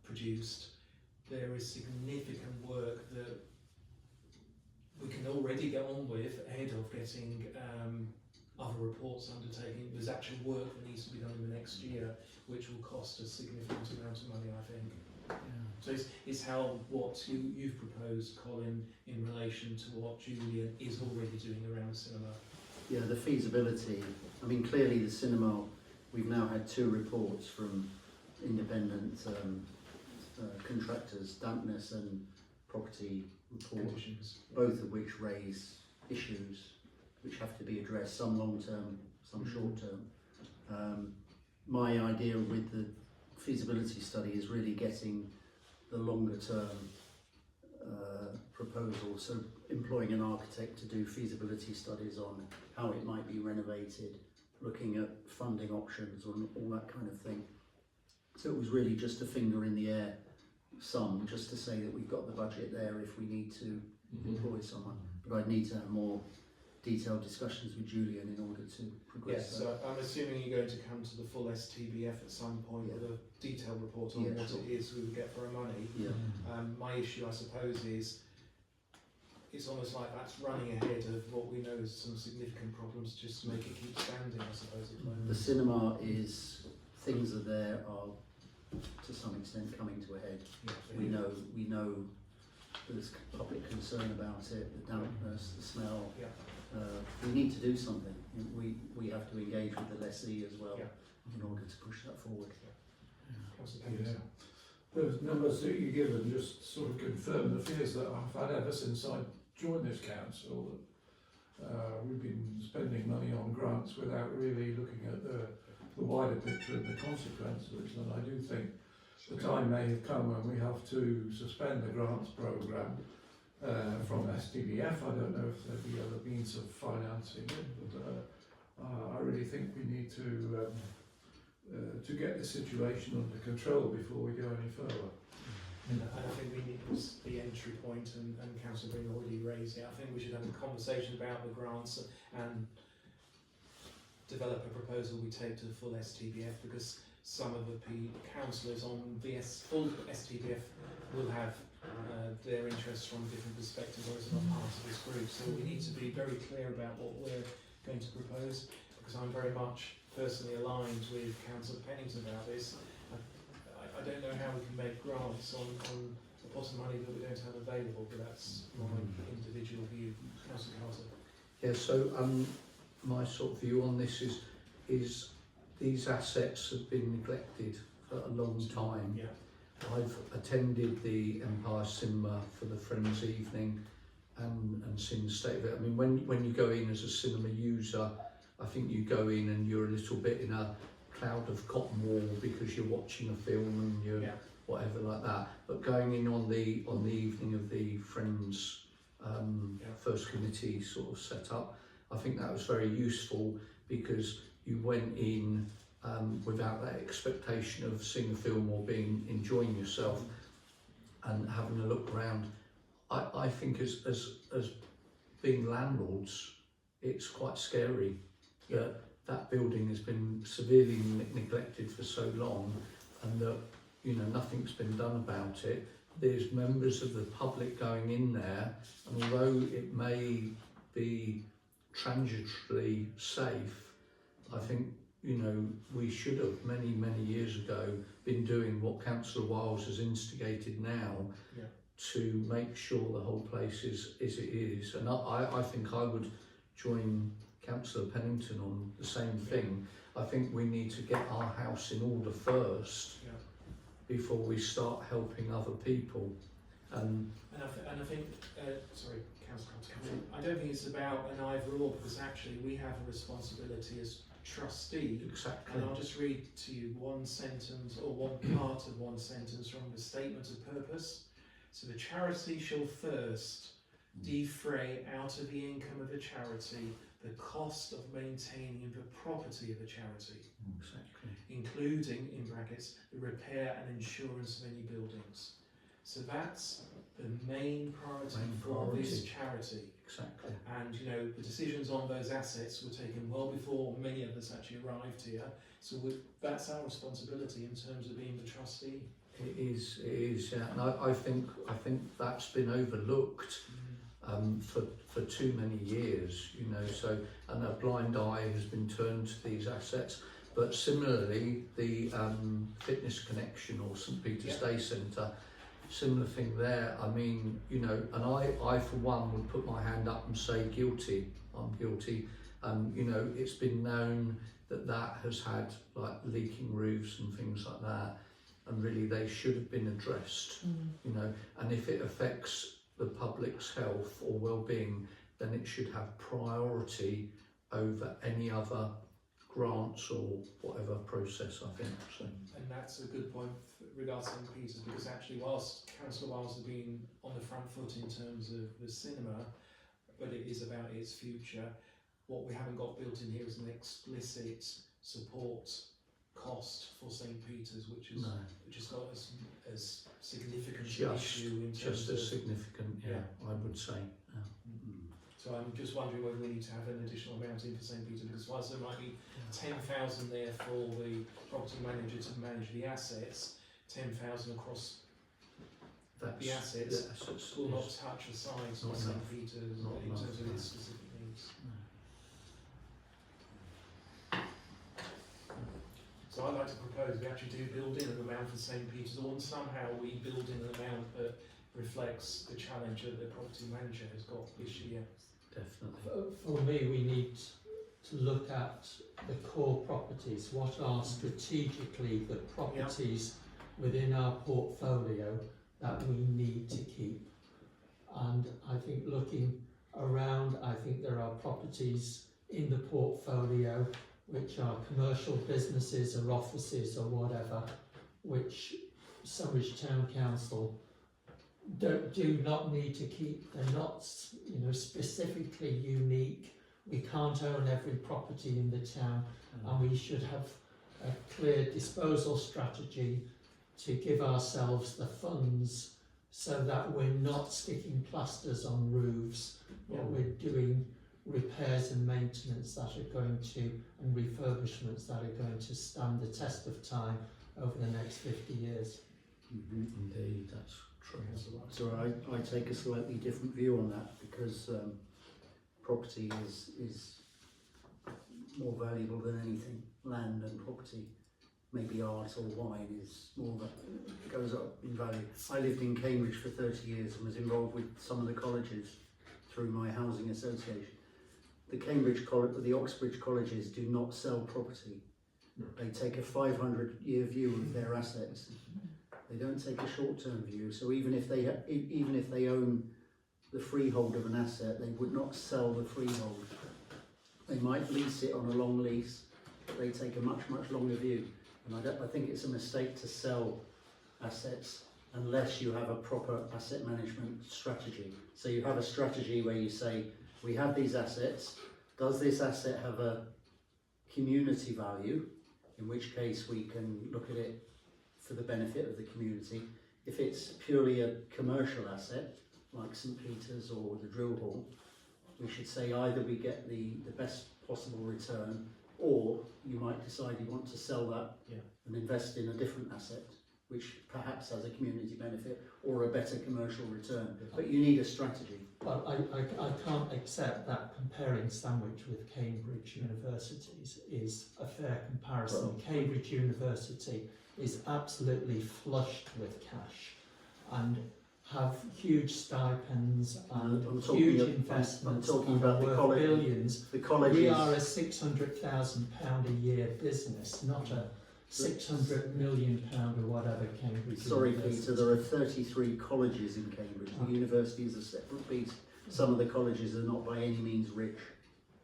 produced, there is significant work that we can already get on with ahead of getting other reports undertaken. There's actual work that needs to be done in the next year, which will cost a significant amount of money, I think. So it's how what you've proposed, Colin, in relation to what Julian is already doing around the cinema. Yeah, the feasibility. I mean, clearly the cinema. We've now had 2 reports from independent contractors, dampness and property report, Conditions. both of which raise issues which have to be addressed, some long term, some short term. My idea with the feasibility study is really getting the longer term proposal, so employing an architect to do feasibility studies on how it might be renovated, looking at funding options and all that kind of thing. So it was really just a finger in the air sum, just to say that we've got the budget there if we need to employ someone. But I'd need to have more detailed discussions with Julian in order to progress Yes, that. so I'm assuming you're going to come to the full STBF at some point with a detailed report on what sure. it is we would get for our money. Yeah. My issue, I suppose, is it's almost like that's running ahead of what we know is some significant problems, just to make it keep standing, I suppose, at the moment. The cinema is, things are there are to some extent coming to a head. We know there's public concern about it, the dampness, the smell. We need to do something. We have to engage with the lessee as well in order to push that forward. Those numbers that you give and just sort of confirm the fears that I've had ever since I joined this council. We've been spending money on grants without really looking at the wider picture and the consequences, and I do think the time may have come when we have to suspend the grants programme from STBF. I don't know if there'd be other means of financing it, but I really think we need to get the situation under control before we go any further. And I think we need the entry point, and Councillor Green already raised it. I think we should have a conversation about the grants and develop a proposal we take to the full STBF, because some of the councillors on the full STBF will have their interests from a different perspective, whereas I'm not part of this group. So we need to be very clear about what we're going to propose, because I'm very much personally aligned with Councillor Pennington about this. I don't know how we can make grants on the pot of money that we don't have available, but that's my individual view. Councillor Carter. Yeah, so my sort of view on this is these assets have been neglected for a long time. Yeah. I've attended the Empire Cinema for the Friends Evening and seen the state of it. I mean, when you go in as a cinema user, I think you go in and you're a little bit in a cloud of cotton wool because you're watching a film and you're whatever like that. But going in on the evening of the Friends First Committee sort of set up, I think that was very useful, because you went in without that expectation of seeing a film or enjoying yourself and having a look around. I think as being landlords, it's quite scary that building has been severely neglected for so long, and that nothing's been done about it. There's members of the public going in there, and although it may be transitorily safe, I think we should have many years ago been doing what Councillor Wiles has instigated now to make sure the whole place is as it is. And I think I would join Councillor Pennington on the same thing. I think we need to get our house in order first before we start helping other people. And I think, sorry, Councillor Carter, I don't think it's about an either or, because actually we have a responsibility as trustee. Exactly. And I'll just read to you one sentence, or one part of one sentence from the statement of purpose. So the charity shall first defray out of the income of the charity the cost of maintaining the property of the charity, including, in brackets, the repair and insurance of any buildings. So that's the main priority for this charity. Exactly. And the decisions on those assets were taken well before many of us actually arrived here. So that's our responsibility in terms of being the trustee. It is, yeah. And I think that's been overlooked for too many years, so, and a blind eye has been turned to these assets. But similarly, the Fitness Connection or St Peter's Day Centre, similar thing there. I mean, and I for one would put my hand up and say guilty. I'm guilty. It's been known that has had like leaking roofs and things like that, and really they should have been addressed. And if it affects the public's health or well-being, then it should have priority over any other grants or whatever process, I think. So. And that's a good point regards St Peter's, because actually whilst Councillor Wiles has been on the front foot in terms of the cinema, but it is about its future, what we haven't got built in here is an explicit support cost for St Peter's, which has got as significant an issue in terms just as significant, I would say. So I'm just wondering whether we need to have an additional amount in for St Peter's, because whilst there might be 10,000 there for the property manager to manage the assets, 10,000 across the assets will not touch the size of St Peter's in terms of its specific needs. So I'd like to propose we actually do build in an amount for St Peter's, or somehow we build in an amount that reflects the challenge that the property manager has got this year. Definitely. For me, we need to look at the core properties. What are strategically the properties within our portfolio that we need to keep? And I think looking around, I think there are properties in the portfolio which are commercial businesses or offices or whatever, which Sandwich Town Council do not need to keep. They're not, specifically unique. We can't own every property in the town, and we should have a clear disposal strategy to give ourselves the funds so that we're not sticking plasters on roofs, but we're doing repairs and maintenance that are going to, and refurbishments that are going to stand the test of time over the next 50 years. Indeed, that's true. So I take a slightly different view on that, because property is more valuable than anything. Land and property, maybe art or wine, is more that goes up in value. I lived in Cambridge for 30 years and was involved with some of the colleges through my housing association. The Cambridge College, the Oxbridge colleges do not sell property. They take a 500-year view of their assets. They don't take a short-term view. So even if they own the freehold of an asset, they would not sell the freehold. They might lease it on a long lease, but they take a much longer view. And I think it's a mistake to sell assets unless you have a proper asset management strategy. So you have a strategy where you say, we have these assets, does this asset have a community value? In which case we can look at it for the benefit of the community. If it's purely a commercial asset, like St Peter's or the drill hall, we should say either we get the best possible return, or you might decide you want to sell that and invest in a different asset, which perhaps has a community benefit or a better commercial return. But you need a strategy. Well, I can't accept that comparing Sandwich with Cambridge universities is a fair comparison. Well, Cambridge University is absolutely flushed with cash and have huge stipends and I'm huge talking investments. I'm talking and about the worth college. billions. The colleges. We are a £600,000 a year business, not a £600 million or whatever Cambridge Sorry, University. Peter, there are 33 colleges in Cambridge. The university is a separate beast. Some of the colleges are not by any means rich,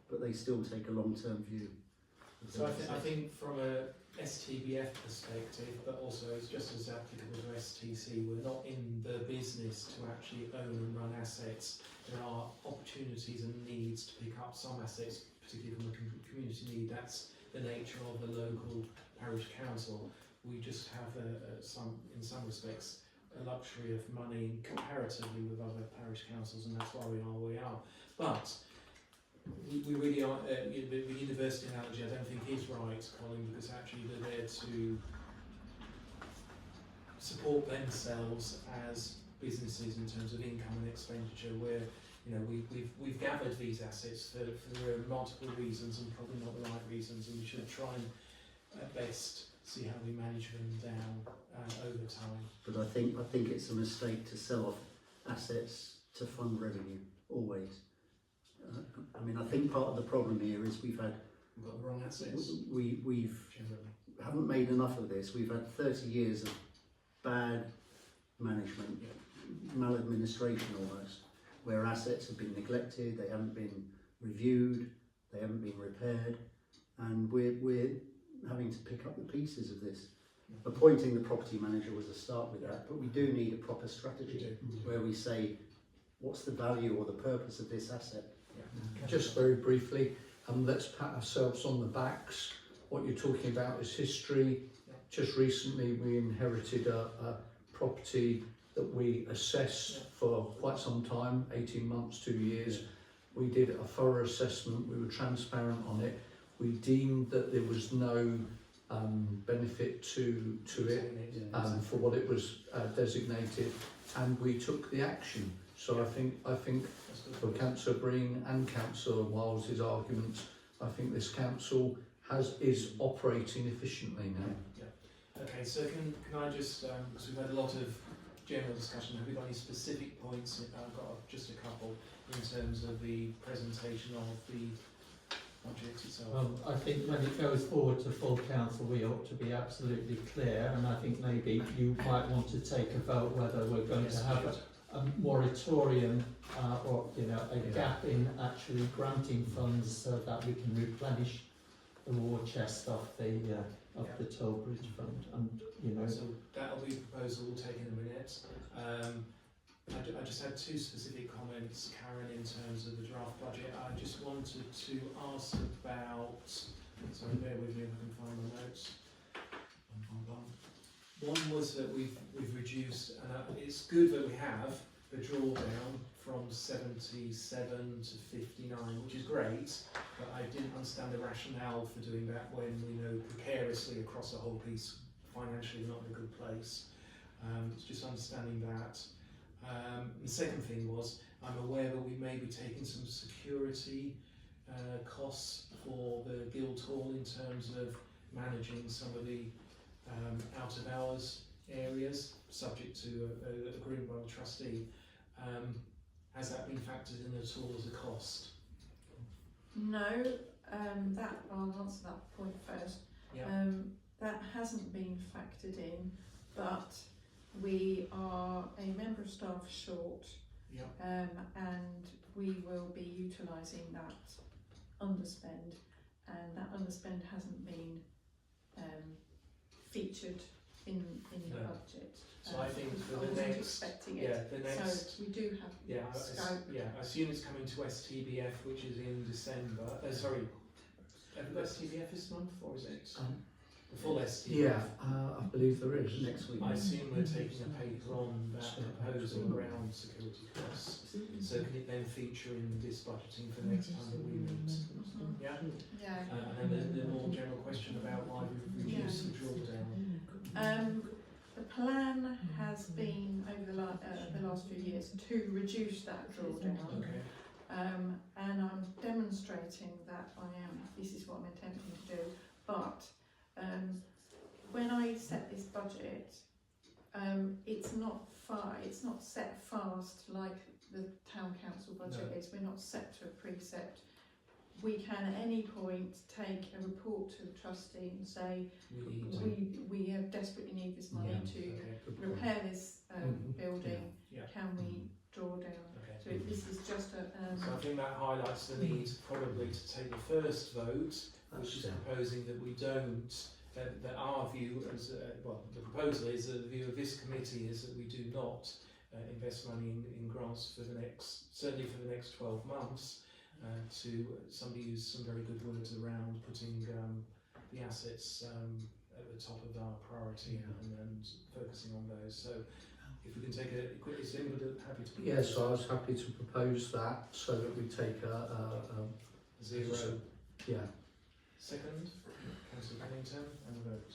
but they still take a long-term view. So I think from a STBF perspective, but also it's just as applicable to STC, we're not in the business to actually own and run assets. There are opportunities and needs to pick up some assets, particularly from a community need. That's the nature of the local parish council. We just have in some respects, a luxury of money comparatively with other parish councils, and that's why we are where we are. But we really are, the university analogy I don't think is right, Colin, because actually they're there to support themselves as businesses in terms of income and expenditure, where we've gathered these assets for multiple reasons and probably not the right reasons, and we should try and at best see how we manage them down over time. But I think it's a mistake to sell off assets to fund revenue, always. I mean, I think part of the problem here is we've got the wrong assets. We've haven't made enough of this. We've had 30 years of bad management, maladministration almost, where assets have been neglected, they haven't been reviewed, they haven't been repaired, and we're having to pick up the pieces of this. Appointing the property manager was a start with that, but we do need a proper strategy where we say, what's the value or the purpose of this asset? Just very briefly, let's pat ourselves on the backs. What you're talking about is history. Just recently we inherited a property that we assessed for quite some time, 18 months, 2 years. We did a thorough assessment, we were transparent on it. We deemed that there was no benefit to it for what it was designated, and we took the action. So I think for Councillor Breen and Councillor Wiles's arguments, I think this council is operating efficiently now. Yeah. Okay, so can I just, because we've had a lot of general discussion, have we got any specific points? I've got just a couple in terms of the presentation of the project itself. I think when it goes forward to full council, we ought to be absolutely clear, and I think maybe you might want to take a vote whether we're going to have a moratorium or a gap in actually granting funds so that we can replenish the war chest of the toll bridge fund, and So that'll be a proposal we'll take in a minute. I just had two specific comments, Karen, in terms of the draft budget. I just wanted to ask about, sorry, bear with me if I can find my notes. One was that we've reduced, and it's good that we have, the drawdown from 77 to 59, which is great, but I didn't understand the rationale for doing that when we know precariously across the whole piece, financially not in a good place. It's just understanding that. The second thing was, I'm aware that we may be taking some security costs for the Guildhall in terms of managing some of the out of hours areas, subject to a Greenwell trustee. Has that been factored in at all as a cost? No, that I'll answer that point first. Yeah. That hasn't been factored in, but we are a member of staff short, Yeah. and we will be utilising that underspend, and that underspend hasn't been featured in the No. budget. So I think for I the wasn't next, expecting it. yeah, the next, So we do have yeah, scope. I assume it's coming to STBF, which is in December. Sorry, have we got STBF this month, or is it the full STBF? Yeah, I believe there is. Next week. I assume we're taking a paper on that proposal around security costs. So can it then feature in this budgeting for next time that we meet? Yeah. Yeah. And then the more general question about why we've reduced the drawdown. The plan has been over the last few years to reduce that drawdown, Okay. and I'm demonstrating that this is what I'm attempting to do, but when I set this budget, it's not set fast like the town council budget No. is. We're not set to a precept. We can at any point take a report to the trustee and say we desperately need this money to Okay. repair this building. Yeah. Can we draw down? Okay. So this is just a So I think that highlights the need probably to take the first vote, which is proposing that we don't, that our view as, well, the proposal is that the view of this committee is that we do not invest money in grants for the next, certainly for the next 12 months, to somebody used some very good words around putting the assets at the top of our priority and focusing on those. So if we can take a quick, is anybody happy to propose? Yes, I was happy to propose that so that we take a Zero. yeah. Second, Councillor Pennington, and a vote.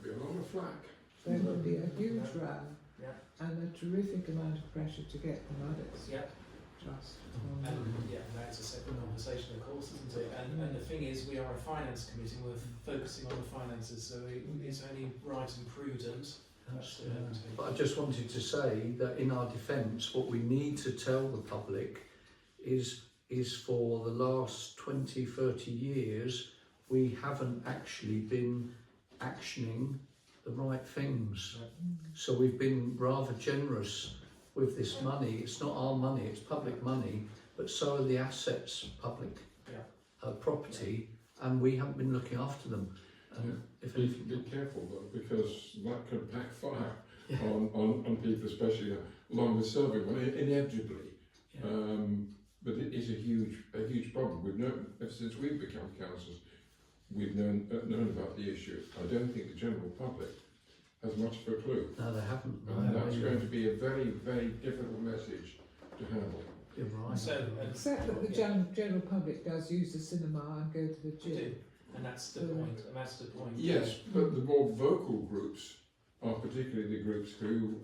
There'll be a lot of flack. There will be a huge row Yeah. and a terrific amount of pressure to get the Maddox Yeah. Trust. And yeah, that's a separate conversation, of course, isn't it? And the thing is, we are a finance committee, we're focusing on the finances, so it's only right and prudent. But I just wanted to say that in our defence, what we need to tell the public is for the last 20, 30 years, we haven't actually been actioning the right things. So we've been rather generous with this money. It's not our money, it's public money, but so are the assets public property, and we haven't been looking after them. If Be careful though, because that could backfire on people, especially longer serving one, inevitably. But it is a huge problem. We've known, ever since we've become councillors, we've known about the issue. I don't think the general public has much of a clue. No, they haven't. And that's going to be a very, very difficult message to handle. You're right. So, Except that the general public does use the cinema and go to the we gym. do, and that's the point, and that's the point. Yes, but the more vocal groups are particularly the groups who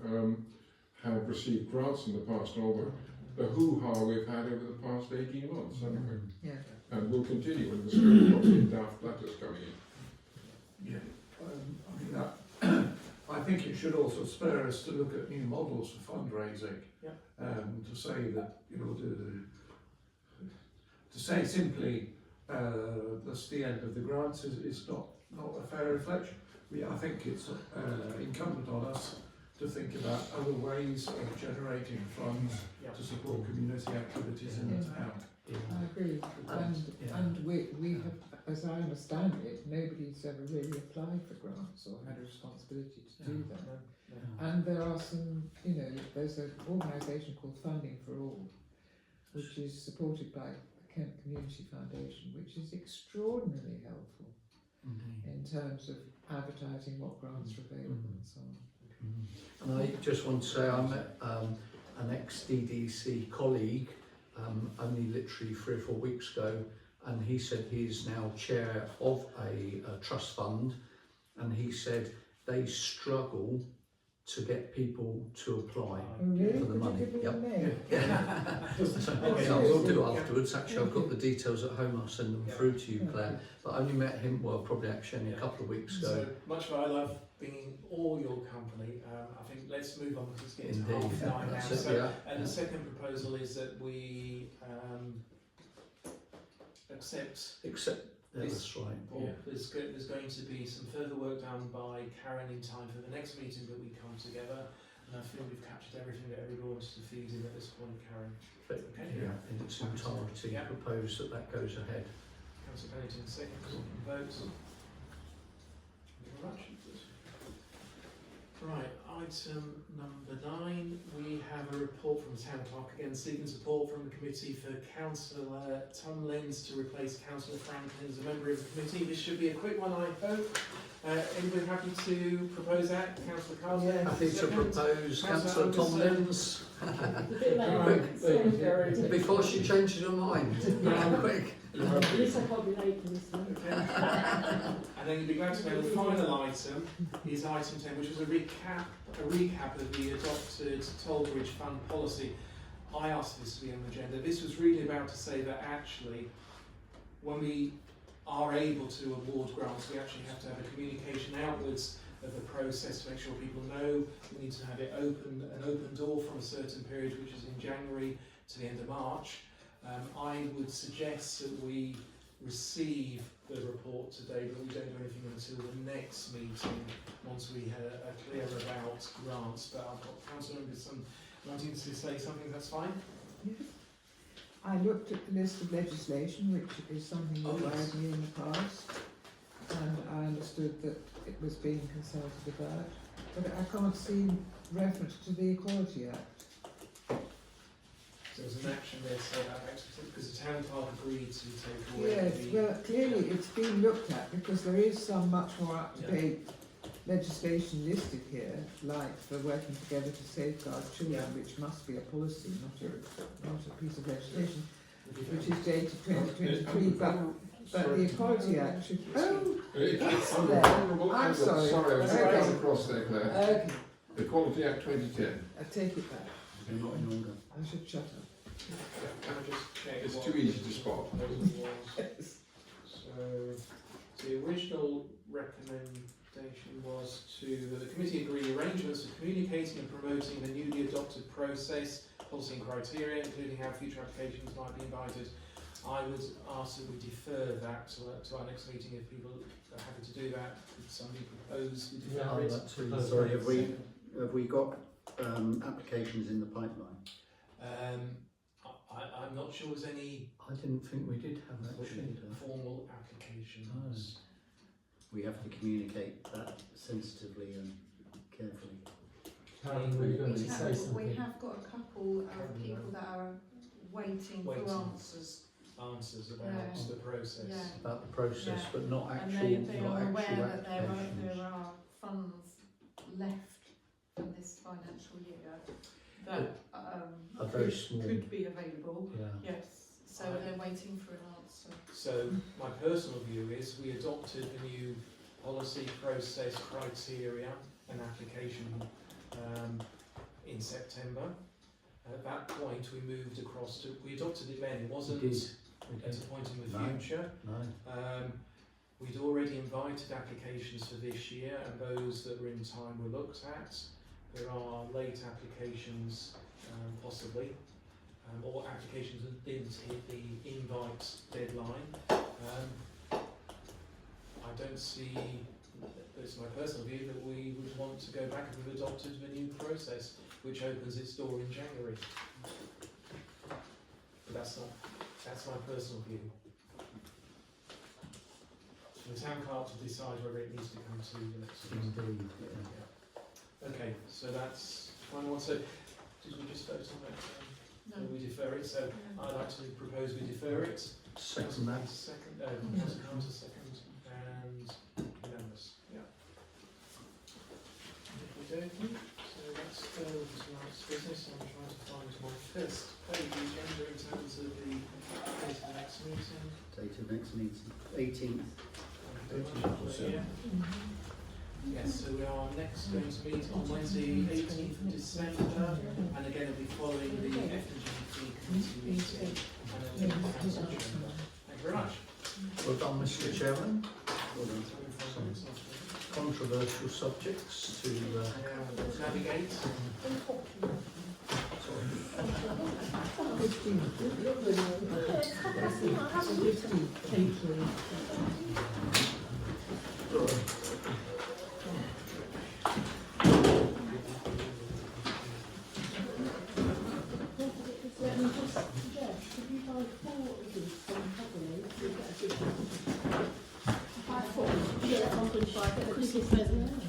have received grants in the past, and all the hoo-ha we've had over the past 18 months, haven't we? Yeah. And will continue when the school lots of daft letters coming in. Yeah, I mean that. I think it should also spur us to look at new models for fundraising. Yeah. To say that, you know, to say simply that's the end of the grants is not a fair reflection. I think it's incumbent on us to think about other ways of generating funds to support community activities in the town. I agree, and we have, as I understand it, nobody's ever really applied for grants or had a responsibility to do that. And there are some, you know, there's an organisation called Funding for All, which is supported by the Kent Community Foundation, which is extraordinarily helpful in terms of advertising what grants are available and so on. And I just want to say I met an ex-DDC colleague only literally 3 or 4 weeks ago, and he said he is now chair of a trust fund, and he said they struggle to get people to apply Oh, really? for the Could money. you give me Yep. a name? So, Okay. I will do afterwards. Actually, I've got the details at home. I'll send them Yeah. through to you, Claire. But I only met him, well, probably actually only a couple of weeks ago. So much of I love being all your company. I think let's move on because it's getting to Indeed. 9:30 now. That's it, So, yeah. and the second proposal is that we accept. Yeah, that's right. Or there's going to be some further work done by Karen in time for the next meeting that we come together. And I feel we've captured everything that everyone wants to feed in at this point, Karen. But, Okay. yeah, in its entirety, Yeah. propose that goes ahead. Councillor Pennington, second. Vote. Thank you very much. Right, item number 9, we have a report from the Town Clerk again seeking support from the committee for Councillor Tom Lenz to replace Councillor Franklin as a member of the committee. This should be a quick one, I hope. Anybody happy to propose that? Councillor Carter? Yeah. Happy to propose Councillor Tom Lenz. A bit Right. late. Before she changes her mind. Quick. At least I can't be late for this one. And then you'll be glad to know the final item is item 10, which was a recap of the adopted Toll Bridge Fund policy. I asked this to be on the agenda. This was really about to say that actually, when we are able to award grants, we actually have to have a communication outwards of the process to make sure people know. We need to have it an open door from a certain period, which is in January to the end of March. I would suggest that we receive the report today, but we don't do anything until the next meeting, once we are clear about grants. But I've got council members wanting to say something, that's fine. Yes. I looked at the list of legislation, which is something you advised me in the past, and I understood that it was being consulted about, but I can't see reference to the Equality Act. So there's an action there, so that actually, because the town clerk agreed to take away Yes, the... well, clearly it's been looked at because there is some much more up-to-date legislation listed here, like for working together to safeguard children, which must be a policy, not a piece of legislation, which is dated 2023, but the Equality Act should... Oh, it's there. I'm sorry. Sorry, I was Okay. right across there, Claire. Okay, Equality Act 2010. I take it back. They're not in order. I should shut up. Can I just check? It's what too easy to spot. the proposal was? So the original recommendation was that the committee agree arrangements for communicating and promoting the newly adopted process, policy and criteria, including how future applications might be invited. I would ask that we defer that to our next meeting if people are happy to do that. Could somebody propose we defer Yeah, it? that too. Sorry, have we got applications in the pipeline? I'm not sure there's any I didn't think we did have that. Actually. formal applications. We have to communicate that sensitively and carefully. Karen, were you going to say We something? have got a couple of people that are waiting for Waiting. answers. Answers about Yeah. the process. Yeah. About the process, Yeah. but not And actual, they not are aware actual that there applications. are funds left from this financial year that Are very small. could be available. Yeah. Yes, so they're waiting for an answer. So my personal view is we adopted the new policy, process, criteria and application in September. At that point we moved across to, we adopted it then, it wasn't We at did. a point in the No. future. No. We'd already invited applications for this year and those that were in time were looked at. There are late applications possibly, or applications that didn't hit the invite deadline. I don't see, it's my personal view, that we would want to go back and we've adopted the new process which opens its door in January. But that's my personal view. The town clerk to decide whether it needs to come to the next meeting. Indeed. Yeah. Okay, so that's final one. So, did we just vote on that? No. We defer it. So, I'd like to propose we defer it. Second that. Second, Councillor Carter, second, and unanimous. Yeah. Okay, so let's go to tonight's business. I'm trying to find my first page of the agenda in terms of the date of the next meeting. Date of next meeting, 18th. Yeah. Yes, so we are next going to meet on Wednesday, 18th of December, and again it'll be following the F&G committee meeting. And then we'll have council chamber. Thank you very much. Well done, Mr. Chairman. Well done. Controversial subjects to Navigate. Yeah, I'm going to buy a Christmas present.